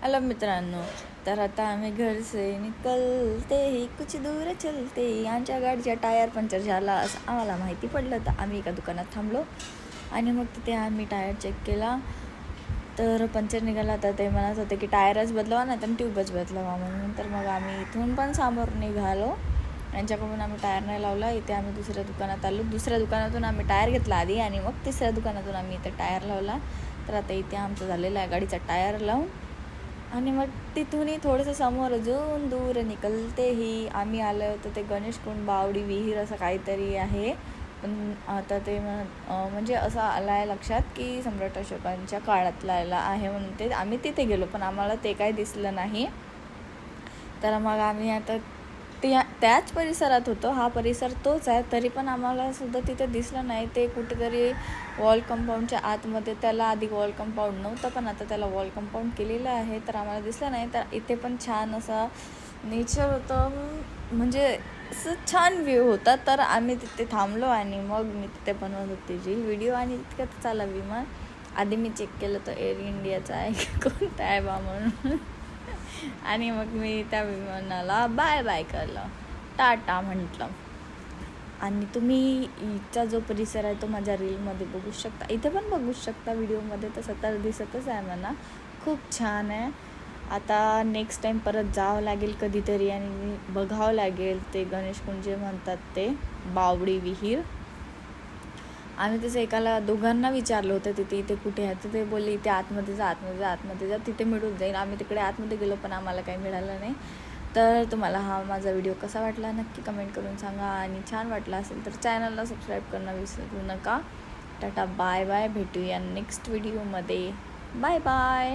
Hello मित्रांनो, तर आता आम्ही घर से निकलते ही कुछ दूर चलते, आमच्या गाडीचा टायर पंक्चर झाला असं आम्हाला माहिती पडलं. तर आम्ही एका दुकानात थांबलो आणि मग तिथे आम्ही टायर चेक केला. तर पंक्चर निघाला. तर ते म्हणत होते की टायरच बदलवा ना, तर ट्यूबच बदलवा म्हणून. तर मग आम्ही इथून पण समोर निघालो. यांच्याकडून आम्ही टायर नाही लावला. इथे आम्ही दुसऱ्या दुकानात आलो. दुसऱ्या दुकानातून आम्ही टायर घेतला आधी आणि मग तिसऱ्या दुकानातून आम्ही इथे टायर लावला. तर आता इथे आमचं झालेलं आहे गाडीचा टायर लावून. आणि मग तिथूनही थोडंसं समोर अजून दूर निकलतेही आम्ही आलो होतो. ते गणेशकुंड बावडी विहीर असं काहीतरी आहे. पण आता ते म्हणजे असं आलं आहे लक्षात की सम्राट अशोकांच्या काळातला आहे म्हणून ते आम्ही तिथे गेलो, पण आम्हाला ते काही दिसलं नाही. तर मग आम्ही आता त्याच परिसरात होतो. हा परिसर तोच आहे, तरी पण आम्हाला सुद्धा तिथे दिसलं नाही. ते कुठेतरी वॉल कंपाऊंडच्या आतमध्ये, त्याला आधी वॉल कंपाऊंड नव्हतं पण आता त्याला वॉल कंपाऊंड केलेलं आहे, तर आम्हाला दिसलं नाही. तर इथे पण छान असा नेचर होतं, म्हणजे असं छान व्ह्यू होता. तर आम्ही तिथे थांबलो आणि मग मी तिथे बनवत होते जी व्हिडिओ. आणि इतक्यात चाला विमान. आधी मी चेक केलं तर एअर इंडियाचा आहे कोणता आहे बा म्हणून. आणि मग मी त्या विमानाला बाय बाय केलं, टाटा म्हटलं. आणि तुम्ही इथचा जो परिसर आहे तो माझ्या रीलमध्ये बघू शकता, इथे पण बघू शकता. व्हिडिओमध्ये तसं तर दिसतच आहे मला. खूप छान आहे. आता नेक्स्ट टाईम परत जावं लागेल कधीतरी आणि बघावं लागेल ते गणेशकुंड जे म्हणतात ते बावडी विहीर. आम्ही तसं दोघांना विचारलं होतं तिथे इथे कुठे आहे. तर ते बोलले इथे आतमध्ये जा, तिथे मिळून जाईल. आम्ही तिकडे आतमध्ये गेलो पण आम्हाला काही मिळालं नाही. तर तुम्हाला हा माझा व्हिडिओ कसा वाटला नक्की कमेंट करून सांगा. आणि छान वाटला असेल तर चॅनलला सबस्क्राईब करणं विसरू नका. Tata bye bye. भेटूया नेक्स्ट व्हिडिओमध्ये. Bye bye.